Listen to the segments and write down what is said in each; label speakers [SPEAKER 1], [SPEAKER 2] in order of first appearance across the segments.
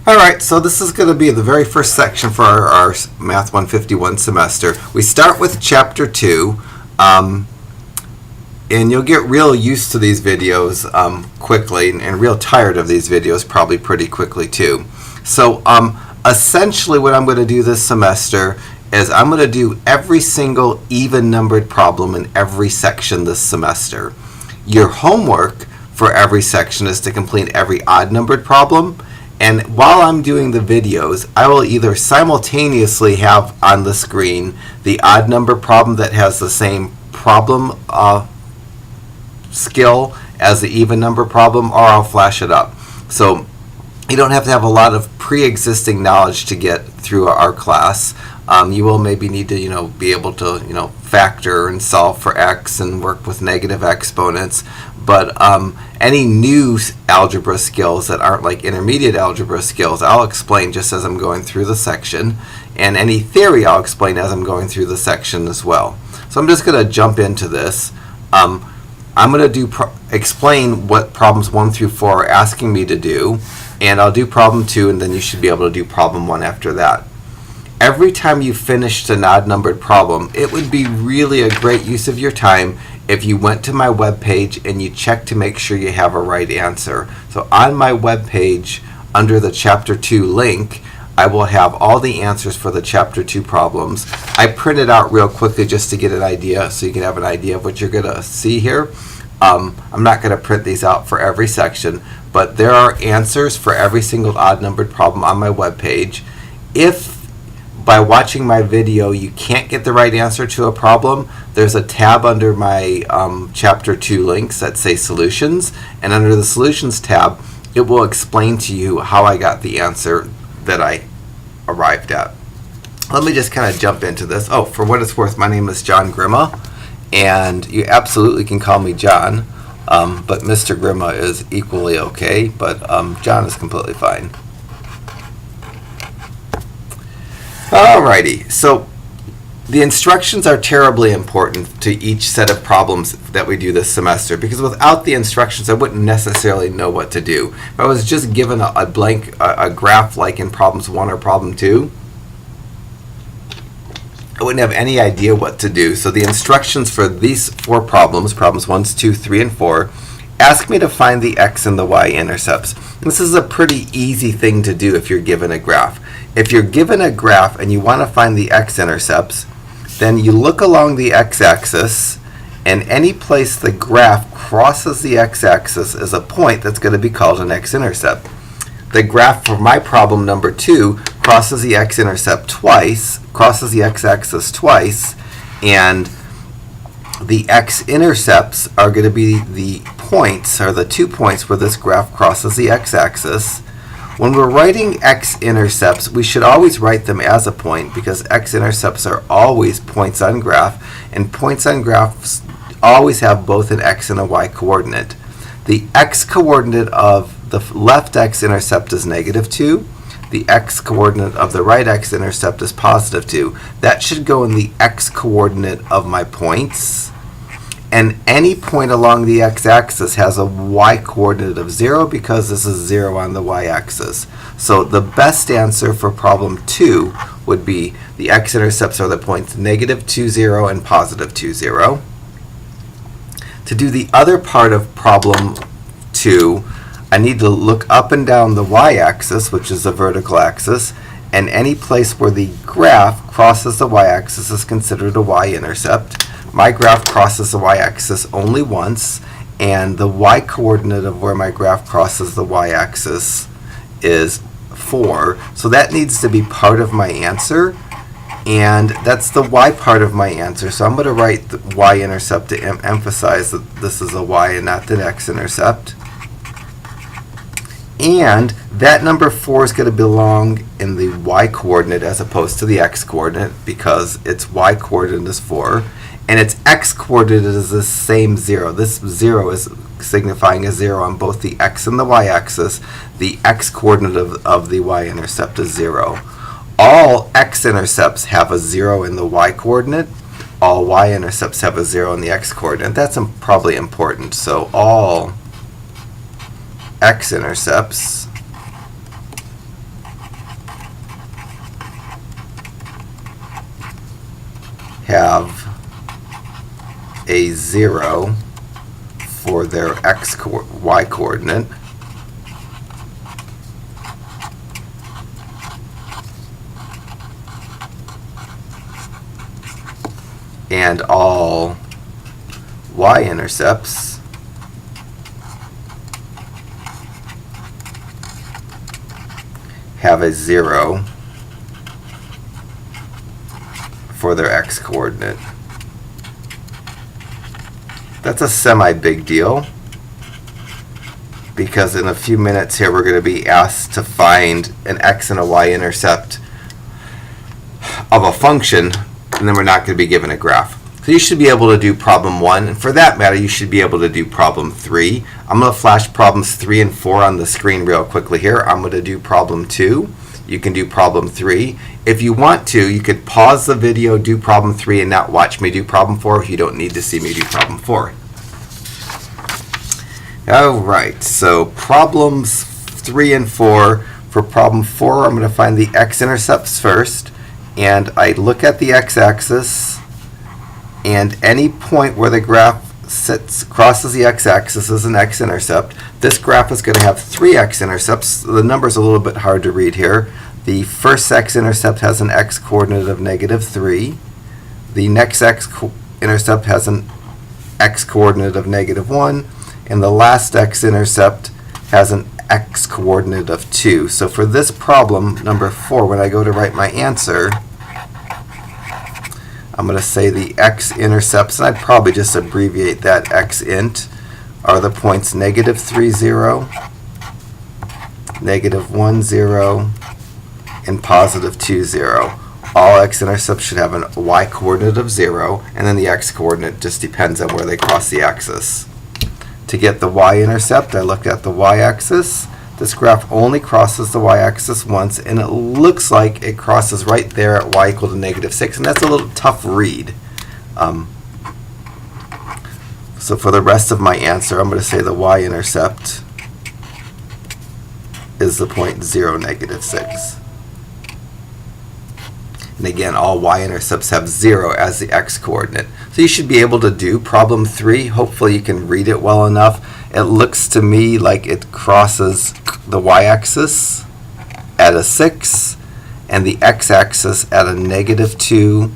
[SPEAKER 1] Alright, so this is going to be the very first section for our Math 151 semester. We start with Chapter 2, and you'll get real used to these videos quickly, and real tired of these videos probably pretty quickly too. So essentially what I'm going to do this semester is I'm going to do every single even-numbered problem in every section this semester. Your homework for every section is to complete every odd-numbered problem. And while I'm doing the videos, I will either simultaneously have on the screen the odd number problem that has the same problem skill as the even number problem, or I'll flash it up. So you don't have to have a lot of pre-existing knowledge to get through our class. You will maybe need to be able to factor and solve for x and work with negative exponents. But any new algebra skills that aren't like intermediate algebra skills, I'll explain just as I'm going through the section. And any theory I'll explain as I'm going through the section as well. So I'm just going to jump into this. I'm going to explain what problems 1 through 4 are asking me to do. And I'll do problem 2, and then you should be able to do problem 1 after that. Every time you finished an odd-numbered problem, it would be really a great use of your time if you went to my web page and you checked to make sure you have a right answer. So on my web page, under the Chapter 2 link, I will have all the answers for the Chapter 2 problems. I print it out real quickly just to get an idea, so you can have an idea of what you're going to see here. I'm not going to print these out for every section, but there are answers for every single odd-numbered problem on my web page. If by watching my video you can't get the right answer to a problem, there's a tab under my Chapter 2 links that say Solutions, and under the Solutions tab it will explain to you how I got the answer that I arrived at. Let me just kind of jump into this. Oh, for what it's worth, my name is John Grimma, and you absolutely can call me John, but Mr. Grimma is equally okay, but John is completely fine. Alrighty, so the instructions are terribly important to each set of problems that we do this semester, because without the instructions I wouldn't necessarily know what to do. If I was just given a blank graph like in problems 1 or problem 2, I wouldn't have any idea what to do. So the instructions for these 4 problems, problems 1, 2, 3, and 4, ask me to find the x and the y-intercepts. This is a pretty easy thing to do if you're given a graph. If you're given a graph and you want to find the x-intercepts, then you look along the x-axis, and any place the graph crosses the x-axis is a point that's going to be called an x-intercept. The graph for my problem number 2 crosses the x-intercept twice, crosses the x-axis twice, and the x-intercepts are going to be the points, or the 2 points where this graph crosses the x-axis. When we're writing x-intercepts, we should always write them as a point, because x-intercepts are always points on graph, and points on graphs always have both an x and a y coordinate. The x coordinate of the left x-intercept is -2. The x coordinate of the right x-intercept is +2. That should go in the x coordinate of my points. And any point along the x-axis has a y-coordinate of 0, because this is 0 on the y-axis. So the best answer for problem 2 would be the x-intercepts are the points -2, 0, and +2, 0. To do the other part of problem 2, I need to look up and down the y-axis, which is the vertical axis, and any place where the graph crosses the y-axis is considered a y-intercept. My graph crosses the y-axis only once, and the y-coordinate of where my graph crosses the y-axis is 4. So that needs to be part of my answer, and that's the y part of my answer. So I'm going to write the y-intercept to emphasize that this is a y and not the x-intercept. And that number 4 is going to belong in the y-coordinate as opposed to the x-coordinate, because its y-coordinate is 4. And its x-coordinate is the same 0. This 0 is signifying a 0 on both the x and the y-axis. The x-coordinate of the y-intercept is 0. All x-intercepts have a 0 in the y-coordinate. All y-intercepts have a 0 in the x-coordinate. That's probably important. So all x-intercepts have a 0 for their y coordinate, and all y-intercepts have a 0 for their x coordinate. That's a semi-big deal, because in a few minutes here we're going to be asked to find an x and a y-intercept of a function, and then we're not going to be given a graph. So you should be able to do problem 1, and for that matter you should be able to do problem 3. I'm going to flash problems 3 and 4 on the screen real quickly here. I'm going to do problem 2. You can do problem 3. If you want to, you could pause the video, do problem 3, and not watch me do problem 4. You don't need to see me do problem 4. Alright, so problems 3 and 4. For problem 4, I'm going to find the x-intercepts first, and I look at the x-axis, and any point where the graph crosses the x-axis is an x-intercept. This graph is going to have 3 x-intercepts. The number's a little bit hard to read here. The first x-intercept has an x-coordinate of -3. The next x-intercept has an x-coordinate of -1. And the last x-intercept has an x-coordinate of 2. So for this problem, number 4, when I go to write my answer, I'm going to say the x-intercepts, and I'd probably just abbreviate that x-int, are the points -3, 0, -1, 0, and +2, 0. All x-intercepts should have a y-coordinate of 0, and then the x-coordinate just depends on where they cross the axis. To get the y-intercept, I look at the y-axis. This graph only crosses the y-axis once, and it looks like it crosses right there at y equal to -6, and that's a little tough read. So for the rest of my answer, I'm going to say the y-intercept is the point 0, -6. And again, all y-intercepts have 0 as the x-coordinate. So you should be able to do problem 3. Hopefully you can read it well enough. It looks to me like it crosses the y-axis at a 6, and the x-axis at a -2,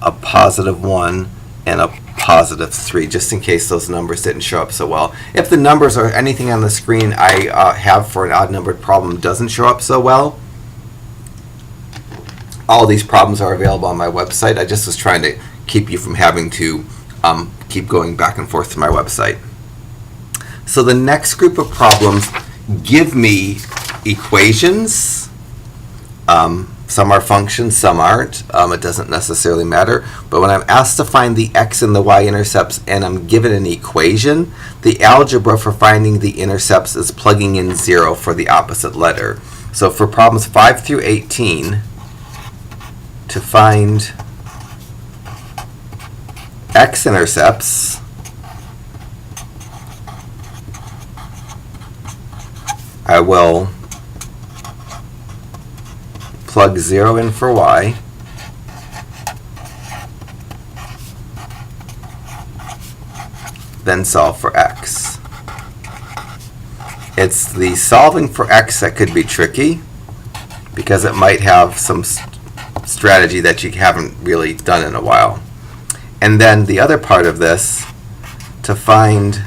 [SPEAKER 1] a +1, and a +3, just in case those numbers didn't show up so well. If the numbers or anything on the screen I have for an odd-numbered problem doesn't show up so well, all these problems are available on my website. I just was trying to keep you from having to keep going back and forth to my website. So the next group of problems give me equations. Some are functions, some aren't. It doesn't necessarily matter. But when I'm asked to find the x and the y-intercepts and I'm given an equation, the algebra for finding the intercepts is plugging in 0 for the opposite letter. So for problems 5 through 18, to find x-intercepts, I will plug 0 in for y, then solve for x. It's the solving for x that could be tricky, because it might have some strategy that you haven't really done in a while. And then the other part of this, to find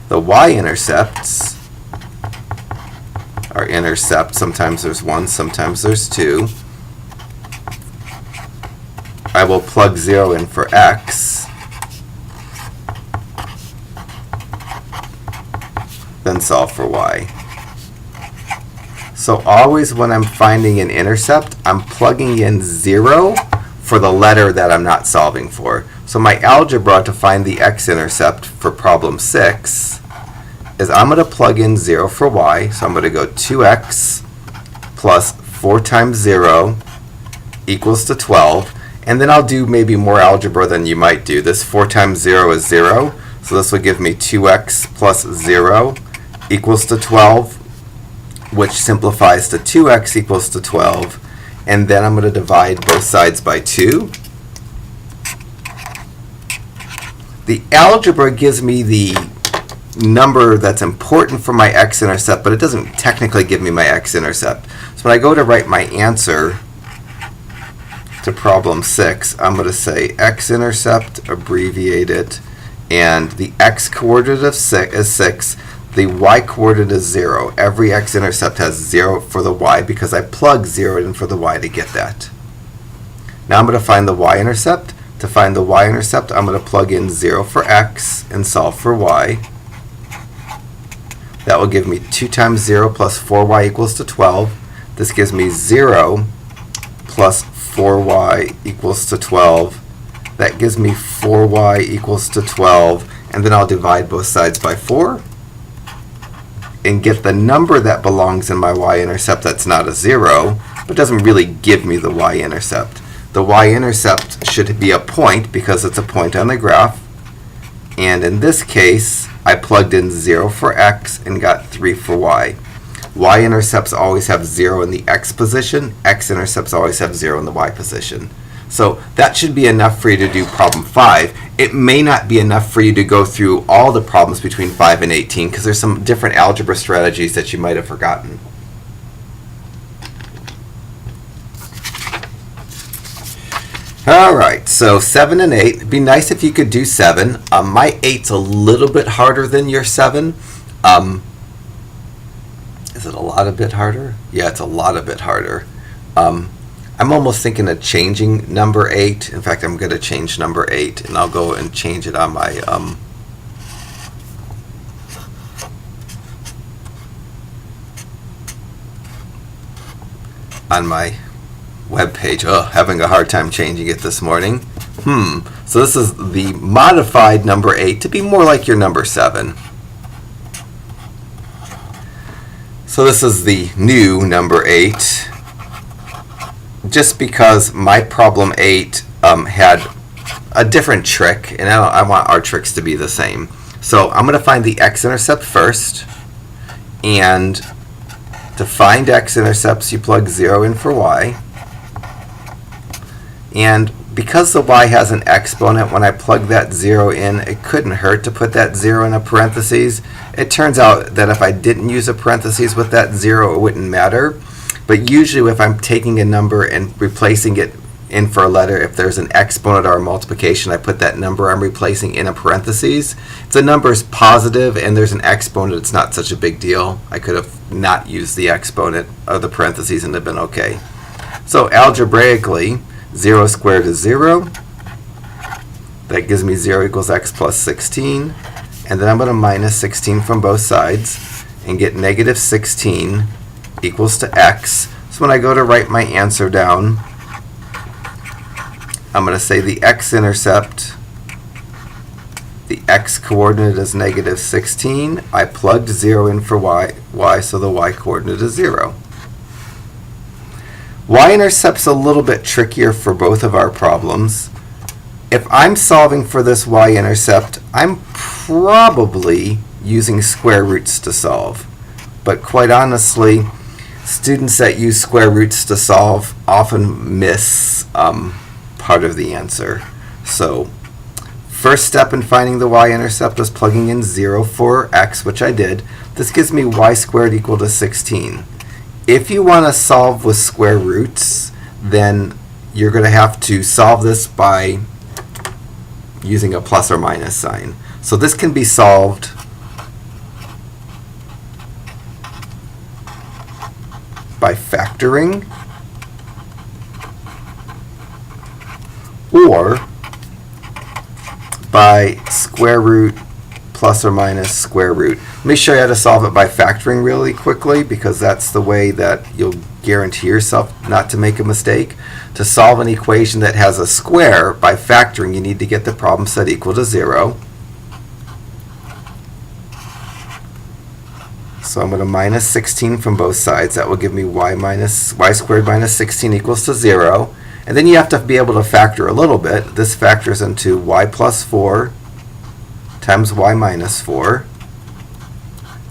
[SPEAKER 1] the y-intercepts, or intercept, sometimes there's 1, sometimes there's 2, I will plug 0 in for x, then solve for y. So always when I'm finding an intercept, I'm plugging in 0 for the letter that I'm not solving for. So my algebra to find the x-intercept for problem 6 is I'm going to plug in 0 for y. So I'm going to go 2x plus 4 times 0 equals to 12. And then I'll do maybe more algebra than you might do. This 4 times 0 is 0. So this will give me 2x plus 0 equals to 12, which simplifies to 2x equals to 12. And then I'm going to divide both sides by 2. The algebra gives me the number that's important for my x-intercept, but it doesn't technically give me my x-intercept. So when I go to write my answer to problem 6, I'm going to say x-intercept, abbreviate it, and the x-coordinate is 6, the y-coordinate is 0. Every x-intercept has 0 for the y because I plug 0 in for the y to get that. Now I'm going to find the y-intercept. To find the y-intercept, I'm going to plug in 0 for x and solve for y. That will give me 2 times 0 plus 4y equals to 12. This gives me 0 plus 4y equals to 12. That gives me 4y equals to 12. And then I'll divide both sides by 4 and get the number that belongs in my y-intercept that's not a 0, but doesn't really give me the y-intercept. The y-intercept should be a point because it's a point on the graph. And in this case, I plugged in 0 for x and got 3 for y. Y-intercepts always have 0 in the x position. X-intercepts always have 0 in the y position. So that should be enough for you to do problem 5. It may not be enough for you to go through all the problems between 5 and 18 because there's some different algebra strategies that you might have forgotten. Alright, so 7 and 8. It'd be nice if you could do 7. My 8's a little bit harder than your 7. Is it a lot a bit harder? Yeah, it's a lot a bit harder. I'm almost thinking of changing number 8. In fact, I'm going to change number 8, and I'll go and change it on my web page. Oh, having a hard time changing it this morning. So this is the modified number 8 to be more like your number 7. So this is the new number 8. Just because my problem 8 had a different trick, and I want our tricks to be the same. So I'm going to find the x-intercept first, and to find x-intercepts, you plug 0 in for y. And because the y has an exponent, when I plug that 0 in, it couldn't hurt to put that 0 in a parentheses. It turns out that if I didn't use a parentheses with that 0, it wouldn't matter. But usually if I'm taking a number and replacing it in for a letter, if there's an exponent or a multiplication, I put that number I'm replacing in a parentheses. If the number is positive and there's an exponent, it's not such a big deal. I could have not used the exponent or the parentheses and have been okay. So algebraically, 0 squared is 0. That gives me 0 equals x plus 16. And then I'm going to minus 16 from both sides and get negative 16 equals to x. So when I go to write my answer down, I'm going to say the x-intercept, the x-coordinate is negative 16. I plugged 0 in for y, so the y-coordinate is 0. Y-intercept's a little bit trickier for both of our problems. If I'm solving for this y-intercept, I'm probably using square roots to solve. But quite honestly, students that use square roots to solve often miss part of the answer. So first step in finding the y-intercept was plugging in 0 for x, which I did. This gives me y squared equal to 16. If you want to solve with square roots, then you're going to have to solve this by using a plus or minus sign. So this can be solved by factoring or by square root plus or minus square root. Let me show you how to solve it by factoring really quickly, because that's the way that you'll guarantee yourself not to make a mistake. To solve an equation that has a square by factoring, you need to get the problem set equal to 0. So I'm going to minus 16 from both sides. That will give me y squared minus 16 equals to 0. And then you have to be able to factor a little bit. This factors into y plus 4 times y minus 4.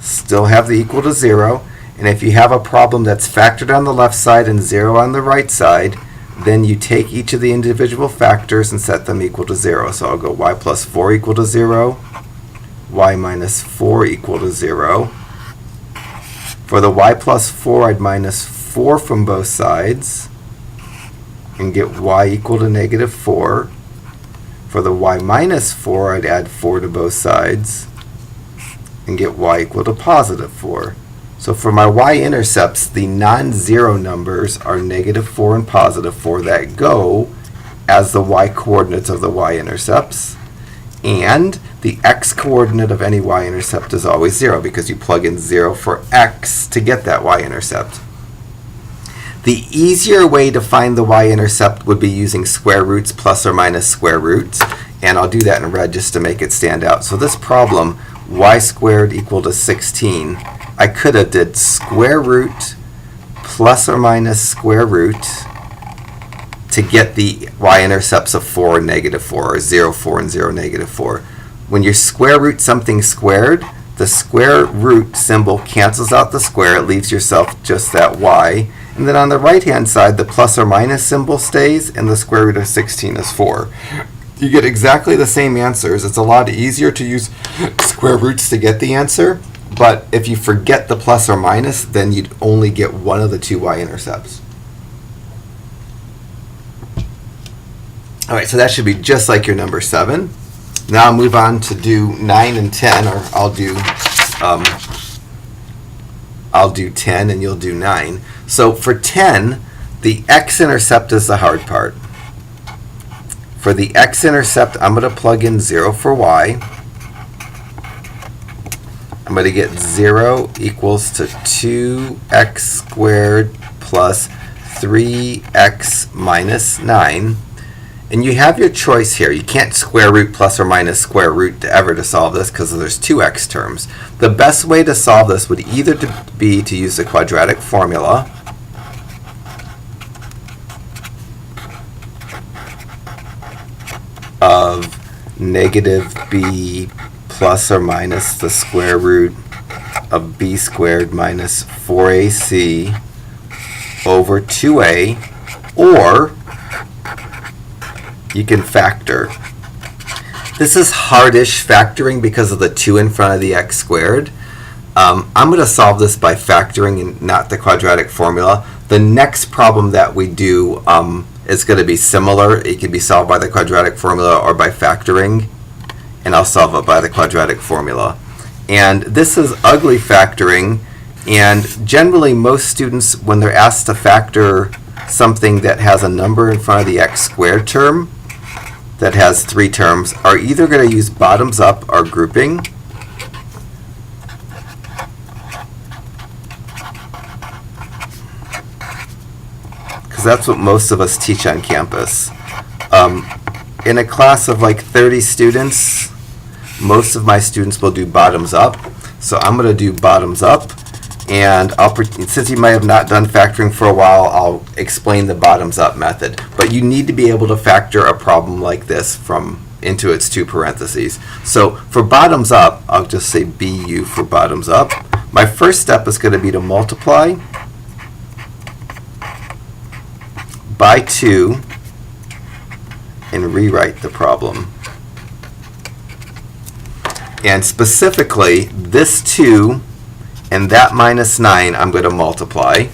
[SPEAKER 1] Still have the equal to 0. And if you have a problem that's factored on the left side and 0 on the right side, then you take each of the individual factors and set them equal to 0. So I'll go y plus 4 equal to 0, y minus 4 equal to 0. For the y plus 4, I'd minus 4 from both sides and get y equal to negative 4. For the y minus 4, I'd add 4 to both sides and get y equal to positive 4. So for my y-intercepts, the non-zero numbers are negative 4 and positive 4 that go as the y-coordinates of the y-intercepts. And the x-coordinate of any y-intercept is always 0 because you plug in 0 for x to get that y-intercept. The easier way to find the y-intercept would be using square roots plus or minus square roots. And I'll do that in red just to make it stand out. So this problem, y squared equal to 16, I could have did square root plus or minus square root to get the y-intercepts of 4 and negative 4, or 0, 4, and 0, negative 4. When you square root something squared, the square root symbol cancels out the square. It leaves yourself just that y. And then on the right-hand side, the plus or minus symbol stays, and the square root of 16 is 4. You get exactly the same answers. It's a lot easier to use square roots to get the answer. But if you forget the plus or minus, then you'd only get one of the two y-intercepts. All right, so that should be just like your number 7. Now I'll move on to do 9 and 10, or I'll do 10 and you'll do 9. So for 10, the x-intercept is the hard part. For the x-intercept, I'm going to plug in 0 for y. I'm going to get 0 equals to 2x squared plus 3x minus 9. And you have your choice here. You can't square root plus or minus square root ever to solve this because there's two x terms. The best way to solve this would either be to use the quadratic formula, of negative b plus or minus the square root of b squared minus 4ac over 2a, or you can factor. This is hardish factoring because of the 2 in front of the x squared. I'm going to solve this by factoring and not the quadratic formula. The next problem that we do is going to be similar. It can be solved by the quadratic formula or by factoring, and I'll solve it by the quadratic formula. And this is ugly factoring, and generally most students, when they're asked to factor something that has a number in front of the x squared term that has 3 terms, are either going to use bottoms up or grouping. Because that's what most of us teach on campus. In a class of like 30 students, most of my students will do bottoms up. So I'm going to do bottoms up. And since you might have not done factoring for a while, I'll explain the bottoms up method. But you need to be able to factor a problem like this into its 2 parentheses. So for bottoms up, I'll just say BU for bottoms up. My first step is going to be to multiply by 2 and rewrite the problem. And specifically, this 2 and that minus 9 I'm going to multiply,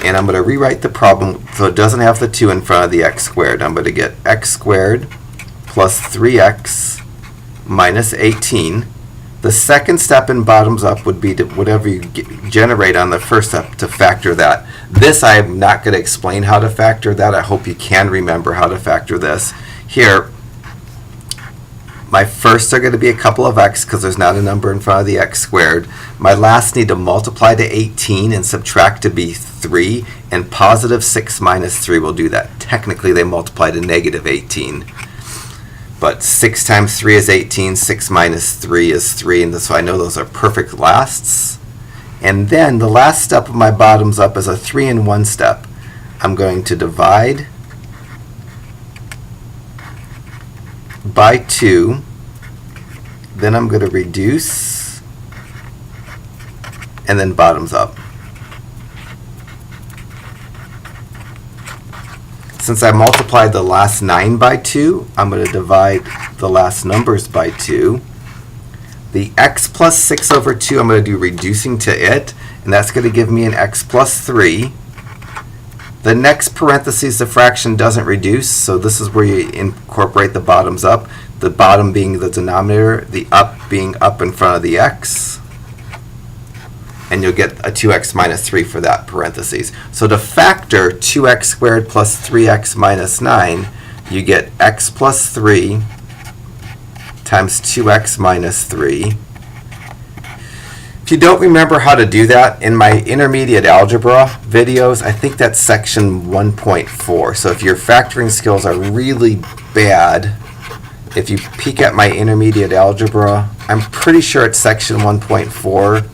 [SPEAKER 1] and I'm going to rewrite the problem so it doesn't have the 2 in front of the x squared. I'm going to get x squared plus 3x minus 18. The second step in bottoms up would be to whatever you generate on the first step to factor that. This I'm not going to explain how to factor that. I hope you can remember how to factor this. Here, my firsts are going to be a couple of x because there's not a number in front of the x squared. My last need to multiply to 18 and subtract to be 3, and positive 6 minus 3 will do that. Technically, they multiply to negative 18. But 6 times 3 is 18, 6 minus 3 is 3, and so I know those are perfect lasts. And then the last step of my bottoms up is a 3-in-1 step. I'm going to divide by 2, then I'm going to reduce, and then bottoms up. since I multiplied the last 9 by 2, I'm going to divide the last numbers by 2. The x plus 6 over 2, I'm going to do reducing to it, and that's going to give me an x plus 3. The next parentheses, the fraction doesn't reduce, so this is where you incorporate the bottoms up, the bottom being the denominator, the up being up in front of the x, and you'll get a 2x minus 3 for that parentheses. So to factor 2x squared plus 3x minus 9, you get x plus 3 times 2x minus 3. If you don't remember how to do that, in my intermediate algebra videos, I think that's section 1.4. So if your factoring skills are really bad, if you peek at my intermediate algebra, I'm pretty sure it's section 1.4.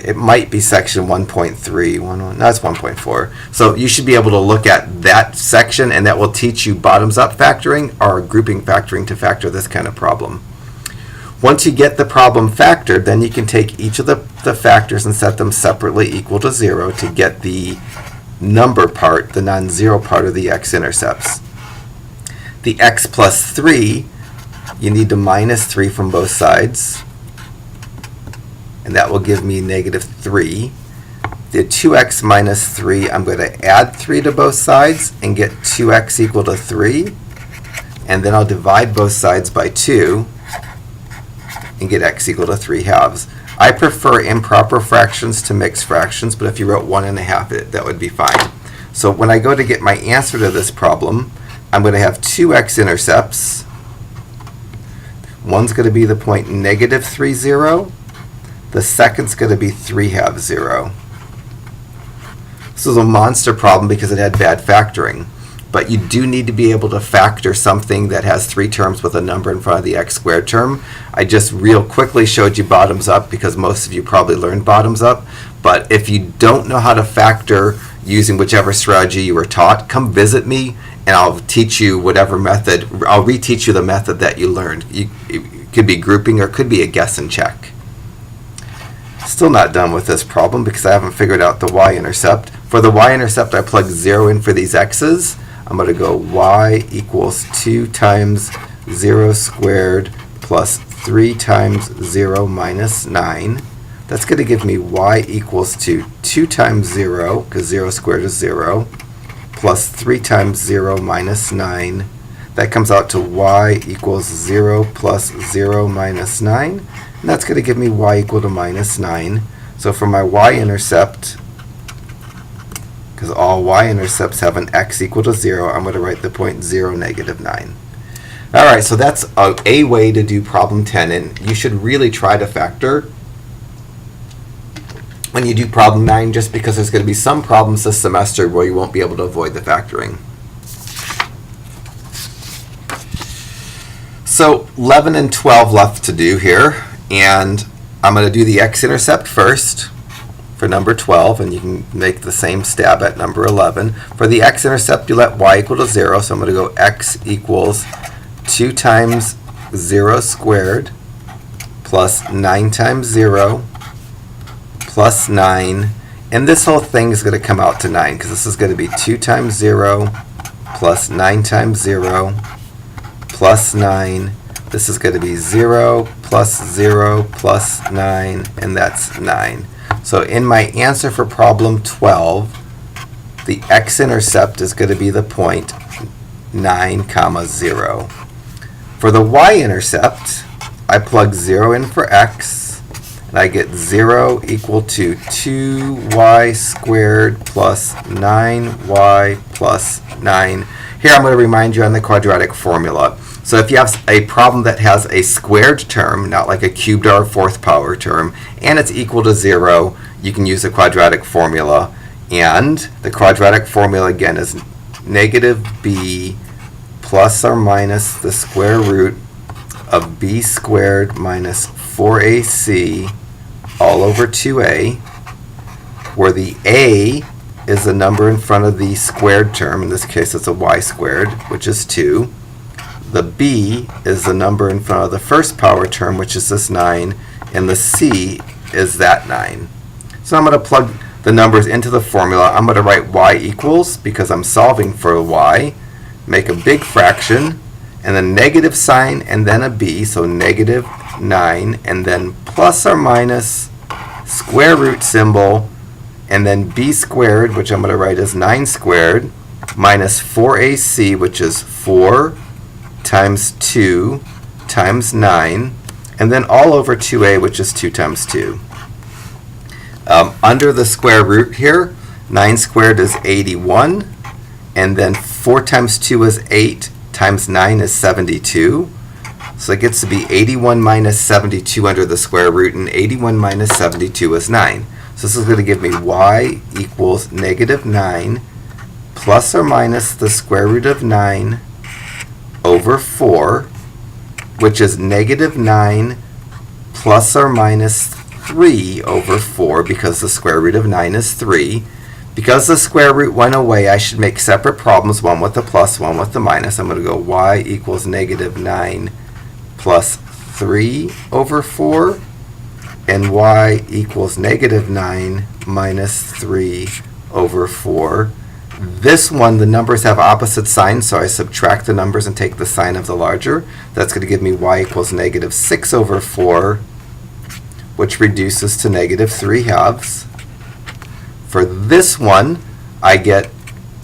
[SPEAKER 1] It might be section 1.3. No, it's 1.4. So you should be able to look at that section, and that will teach you bottoms-up factoring or grouping factoring to factor this kind of problem. Once you get the problem factored, then you can take each of the factors and set them separately equal to 0 to get the number part, the non-zero part of the x-intercepts. The x plus 3, you need to minus 3 from both sides, and that will give me negative 3. The 2x minus 3, I'm going to add 3 to both sides and get 2x equal to 3, and then I'll divide both sides by 2 and get x equal to 3 halves. I prefer improper fractions to mixed fractions, but if you wrote 1 1/2, that would be fine. So when I go to get my answer to this problem, I'm going to have two x-intercepts. One's going to be the point negative 3, 0. The second's going to be 3 halves 0. This is a monster problem because it had bad factoring. But you do need to be able to factor something that has 3 terms with a number in front of the x squared term. I just real quickly showed you bottoms up because most of you probably learned bottoms up. But if you don't know how to factor using whichever strategy you were taught, come visit me and I'll teach you whatever method. I'll reteach you the method that you learned. It could be grouping or it could be a guess and check. Still not done with this problem because I haven't figured out the y-intercept. For the y-intercept, I plug 0 in for these x's. I'm going to go y equals 2 times 0 squared plus 3 times 0 minus 9. That's going to give me y equals to 2 times 0, because 0 squared is 0, plus 3 times 0 minus 9. That comes out to y equals 0 plus 0 minus 9. And that's going to give me y equal to minus 9. So for my y-intercept, because all y-intercepts have an x equal to 0, I'm going to write the point 0, negative 9. All right, so that's a way to do problem 10, and you should really try to factor when you do problem 9, just because there's going to be some problems this semester where you won't be able to avoid the factoring. So 11 and 12 left to do here, and I'm going to do the x-intercept first for number 12, and you can make the same stab at number 11. For the x-intercept, you let y equal to 0, so I'm going to go x equals 2 times 0 squared plus 9 times 0 plus 9, and this whole thing is going to come out to 9, because this is going to be 2 times 0 plus 9 times 0 plus 9. This is going to be 0 plus 0 plus 9, and that's 9. So in my answer for problem 12, the x-intercept is going to be the point 9, 0. For the y-intercept, I plug 0 in for x, and I get 0 equal to 2y squared plus 9y plus 9. Here I'm going to remind you on the quadratic formula. So if you have a problem that has a squared term, not like a cubed or a fourth power term, and it's equal to 0, you can use the quadratic formula. And the quadratic formula again is negative b plus or minus the square root of b squared minus 4ac all over 2a, where the a is the number in front of the squared term. In this case, it's a y squared, which is 2. The b is the number in front of the first power term, which is this 9, and the c is that 9. So I'm going to plug the numbers into the formula. I'm going to write y equals, because I'm solving for y, make a big fraction, and then negative sign, and then a b, so negative 9, and then plus or minus square root symbol, and then b squared, which I'm going to write as 9 squared, minus 4ac, which is 4 times 2 times 9, and then all over 2a, which is 2 times 2. Under the square root here, 9 squared is 81, and then 4 times 2 is 8, times 9 is 72. So it gets to be 81 minus 72 under the square root, and 81 minus 72 is 9. So this is going to give me y equals negative 9 plus or minus the square root of 9 over 4, which is negative 9 plus or minus 3 over 4, because the square root of 9 is 3. Because the square root went away, I should make separate problems, one with the plus, one with the minus. I'm going to go y equals negative 9 plus 3 over 4, and y equals negative 9 minus 3 over 4. This one, the numbers have opposite signs, so I subtract the numbers and take the sign of the larger. That's going to give me y equals negative 6 over 4, which reduces to negative 3 halves. For this one, I get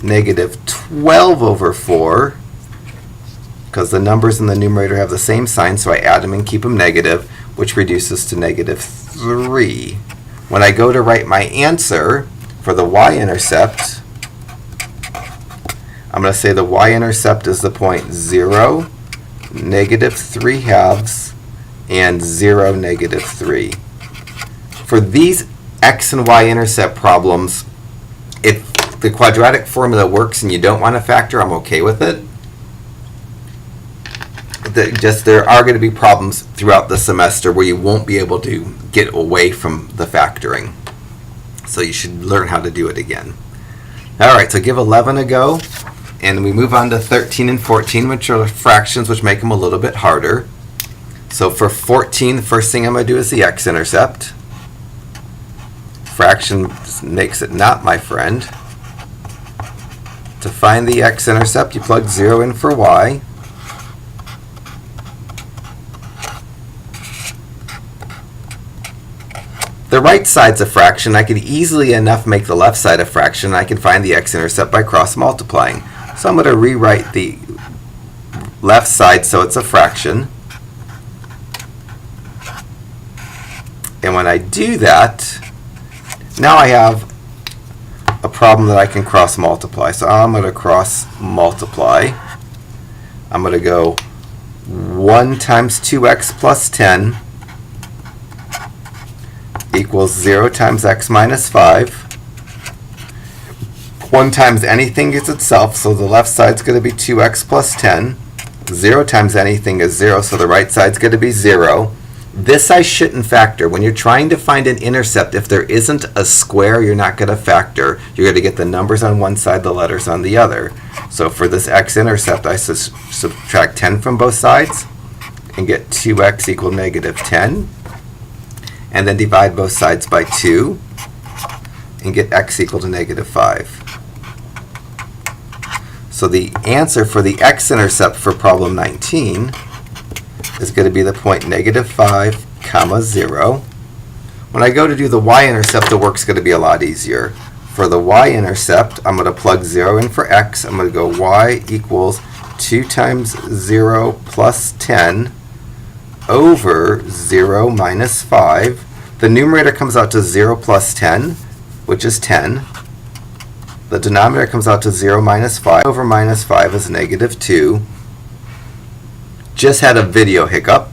[SPEAKER 1] negative 12 over 4, because the numbers in the numerator have the same sign, so I add them and keep them negative, which reduces to negative 3. When I go to write my answer for the y-intercept, I'm going to say the y-intercept is the point 0, negative 3 halves, and 0, negative 3. For these x and y-intercept problems, if the quadratic formula works and you don't want to factor, I'm okay with it. There are going to be problems throughout the semester where you won't be able to get away from the factoring. So you should learn how to do it again. All right, so give 11 a go, and we move on to 13 and 14, which are fractions, which make them a little bit harder. So for 14, the first thing I'm going to do is the x-intercept. Fraction makes it not my friend. To find the x-intercept, you plug 0 in for y. The right side's a fraction. I could easily enough make the left side a fraction. I can find the x-intercept by cross-multiplying. So I'm going to rewrite the left side so it's a fraction. And when I do that, now I have a problem that I can cross-multiply. So I'm going to cross-multiply. I'm going to go 1 times 2x plus 10 equals 0 times x minus 5. 1 times anything is itself, so the left side's going to be 2x plus 10. 0 times anything is 0, so the right side's going to be 0. This I shouldn't factor. When you're trying to find an intercept, if there isn't a square, you're not going to factor. You're going to get the numbers on one side, the letters on the other. So for this x-intercept, I subtract 10 from both sides and get 2x equal negative 10. And then divide both sides by 2 and get x equal to negative 5. So the answer for the x-intercept for problem 19 is going to be the point negative 5, comma 0. When I go to do the y-intercept, the work's going to be a lot easier. For the y-intercept, I'm going to plug 0 in for x. I'm going to go y equals 2 times 0 plus 10 over 0 minus 5. The numerator comes out to 0 plus 10, which is 10. The denominator comes out to 0 minus 5 over minus 5 is negative 2. Just had a video hiccup.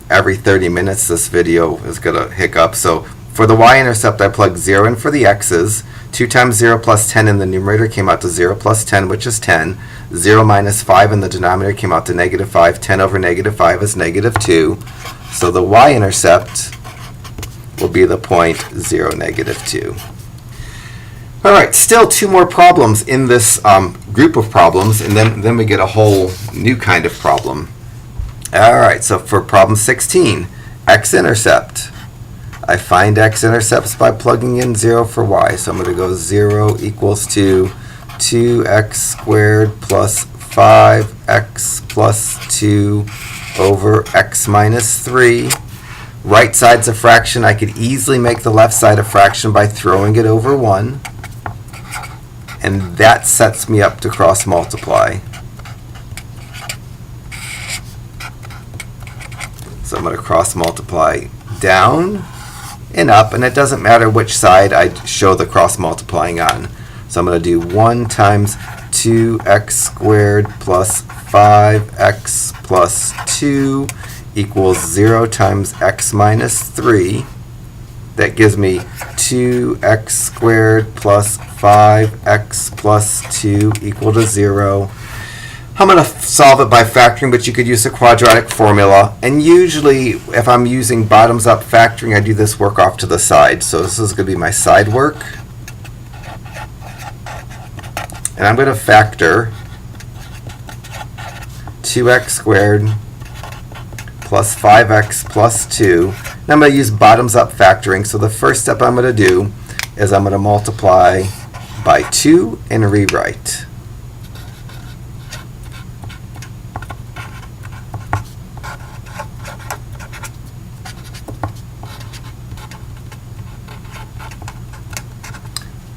[SPEAKER 1] Every 30 minutes this video is going to hiccup. So for the y-intercept, I plugged 0 in for the x's. 2 times 0 plus 10 in the numerator came out to 0 plus 10, which is 10. 0 minus 5 in the denominator came out to negative 5. 10 over negative 5 is negative 2. So the y-intercept will be the point 0, negative 2. All right, still 2 more problems in this group of problems, and then we get a whole new kind of problem. All right, so for problem 16, x-intercept. I find x-intercepts by plugging in 0 for y. So I'm going to go 0 equals to 2x squared plus 5x plus 2 over x minus 3. Right side's a fraction. I could easily make the left side a fraction by throwing it over 1. And that sets me up to cross multiply. So I'm going to cross multiply down and up, and it doesn't matter which side I show the cross multiplying on. So I'm going to do 1 times 2x squared plus 5x plus 2 equals 0 times x minus 3. That gives me 2x squared plus 5x plus 2 equal to 0. I'm going to solve it by factoring, but you could use a quadratic formula. And usually, if I'm using bottoms-up factoring, I do this work off to the side. So this is going to be my side work. And I'm going to factor 2x squared plus 5x plus 2. And I'm going to use bottoms-up factoring. So the first step I'm going to do is I'm going to multiply by 2 and rewrite.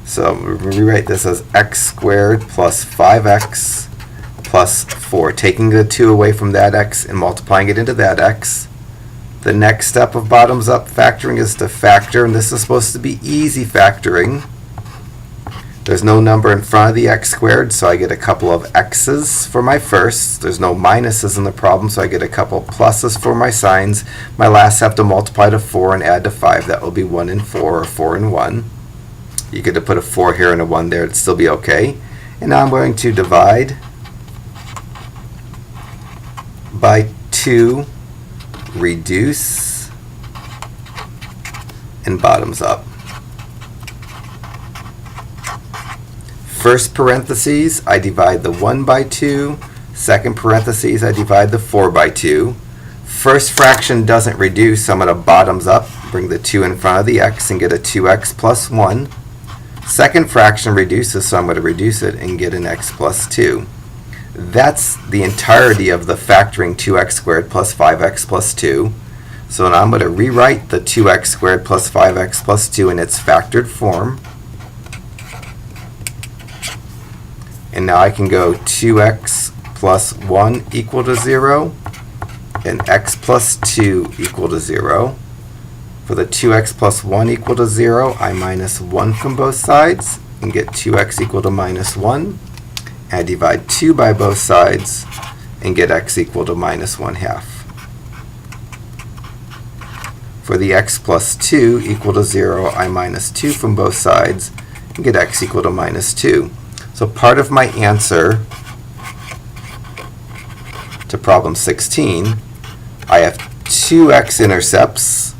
[SPEAKER 1] So rewrite this as x squared plus 5x plus 4, taking the 2 away from that x and multiplying it into that x. The next step of bottoms-up factoring is to factor, and this is supposed to be easy factoring. There's no number in front of the x squared, so I get a couple of x's for my firsts. There's no minuses in the problem, so I get a couple pluses for my signs. My last have to multiply to 4 and add to 5. That will be 1 and 4, or 4 and 1. You could put a 4 here and a 1 there, it'd still be okay. And now I'm going to divide by 2, reduce, and bottoms up. First parentheses, I divide the 1 by 2. Second parentheses, I divide the 4 by 2. First fraction doesn't reduce, so I'm going to bottoms up, bring the 2 in front of the x and get a 2x plus 1. Second fraction reduces, so I'm going to reduce it and get an x plus 2. That's the entirety of the factoring 2x squared plus 5x plus 2. So now I'm going to rewrite the 2x squared plus 5x plus 2 in its factored form. And now I can go 2x plus 1 equal to 0 and x plus 2 equal to 0. For the 2x plus 1 equal to 0, I minus 1 from both sides and get 2x equal to minus 1. I divide 2 by both sides and get x equal to minus 1/2. For the x plus 2 equal to 0, I minus 2 from both sides and get x equal to minus 2. So part of my answer to problem 16, I have 2 x-intercepts.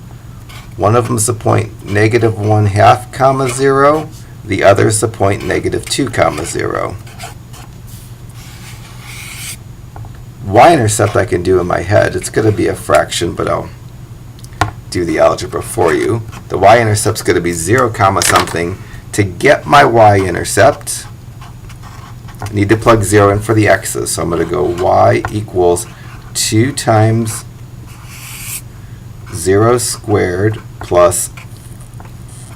[SPEAKER 1] One of them is the point negative 1/2 comma 0. The other is the point negative 2 comma 0. Y-intercept I can do in my head. It's going to be a fraction, but I'll do the algebra for you. The y-intercept is going to be 0 comma something. To get my y-intercept, I need to plug 0 in for the x's. So I'm going to go y equals 2 times 0 squared plus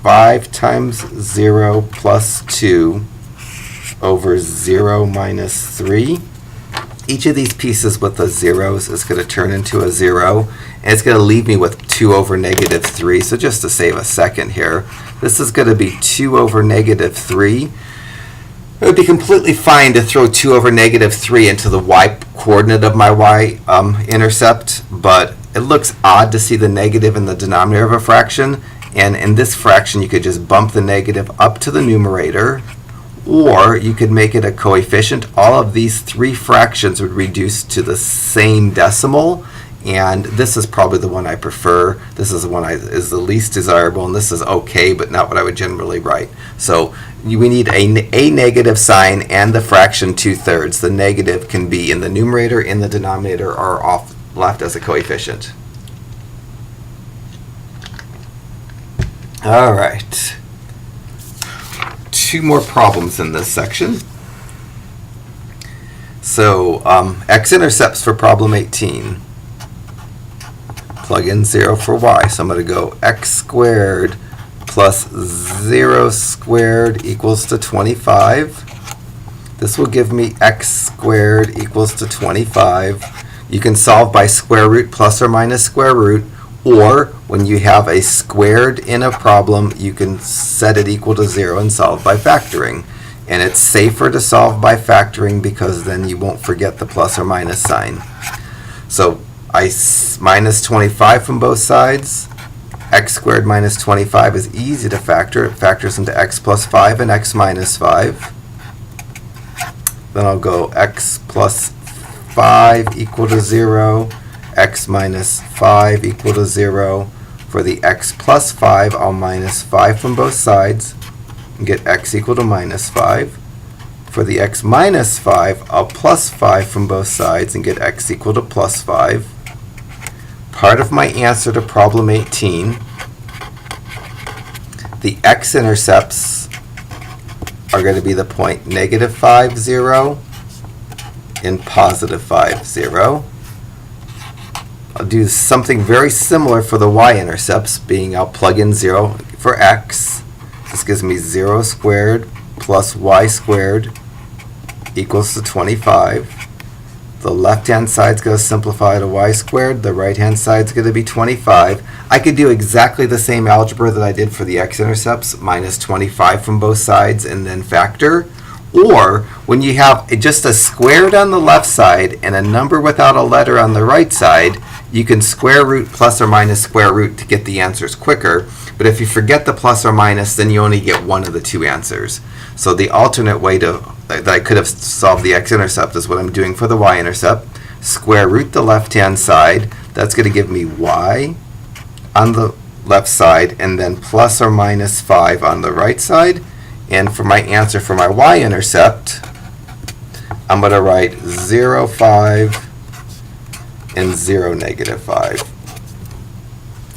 [SPEAKER 1] 5 times 0 plus 2 over 0 minus 3. Each of these pieces with the zeros is going to turn into a 0, and it's going to leave me with 2 over negative 3. So just to save a second here, this is going to be 2 over negative 3. It would be completely fine to throw 2 over negative 3 into the y coordinate of my y-intercept, but it looks odd to see the negative in the denominator of a fraction, and in this fraction you could just bump the negative up to the numerator, or you could make it a coefficient. All of these 3 fractions would reduce to the same decimal, and this is probably the one I prefer. This is the one is the least desirable, and this is okay, but not what I would generally write. So we need a negative sign and the fraction 2/3. The negative can be in the numerator, in the denominator, or off left as a coefficient. All right. 2 more problems in this section. So x-intercepts for problem 18. Plug in 0 for y. So I'm going to go x squared plus 0 squared equals to 25. This will give me x squared equals to 25. You can solve by square root plus or minus square root, or when you have a squared in a problem, you can set it equal to 0 and solve by factoring. And it's safer to solve by factoring because then you won't forget the plus or minus sign. So I minus 25 from both sides. X squared minus 25 is easy to factor. It factors into x plus 5 and x minus 5. Then I'll go x plus 5 equal to 0, x minus 5 equal to 0. For the x plus 5, I'll minus 5 from both sides and get x equal to minus 5. For the x minus 5, I'll plus 5 from both sides and get x equal to plus 5. Part of my answer to problem 18, the x-intercepts are going to be the point negative 5, 0 and positive 5, 0. I'll do something very similar for the y-intercepts, being I'll plug in 0 for x. This gives me 0 squared plus y squared equals to 25. The left-hand side's going to simplify to y squared. The right-hand side's going to be 25. I could do exactly the same algebra that I did for the x-intercepts, minus 25 from both sides and then factor. Or when you have just a squared on the left side and a number without a letter on the right side, you can square root plus or minus square root to get the answers quicker. But if you forget the plus or minus, then you only get one of the 2 answers. So the alternate way that I could have solved the x-intercept is what I'm doing for the y-intercept. Square root the left-hand side. That's going to give me y on the left side, and then plus or minus 5 on the right side. And for my answer for my y-intercept, I'm going to write 0, 5, and 0, negative 5.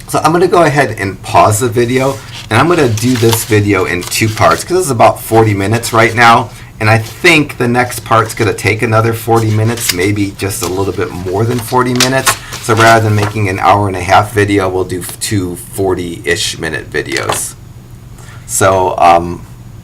[SPEAKER 1] So I'm going to go ahead and pause the video, and I'm going to do this video in 2 parts because this is about 40 minutes right now, and I think the next part's going to take another 40 minutes, maybe just a little bit more than 40 minutes. So rather than making an hour-and-a-half video, we'll do 2 40-ish minute videos. So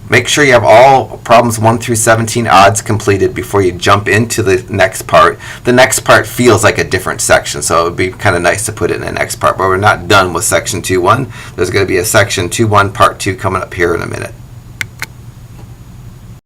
[SPEAKER 1] make sure you have all problems 1 through 17 odds completed before you jump into the next part. The next part feels like a different section, so it would be kind of nice to put it in the next part. But we're not done with section 2.1. There's going to be a section 2.1 part 2 coming up here in a minute.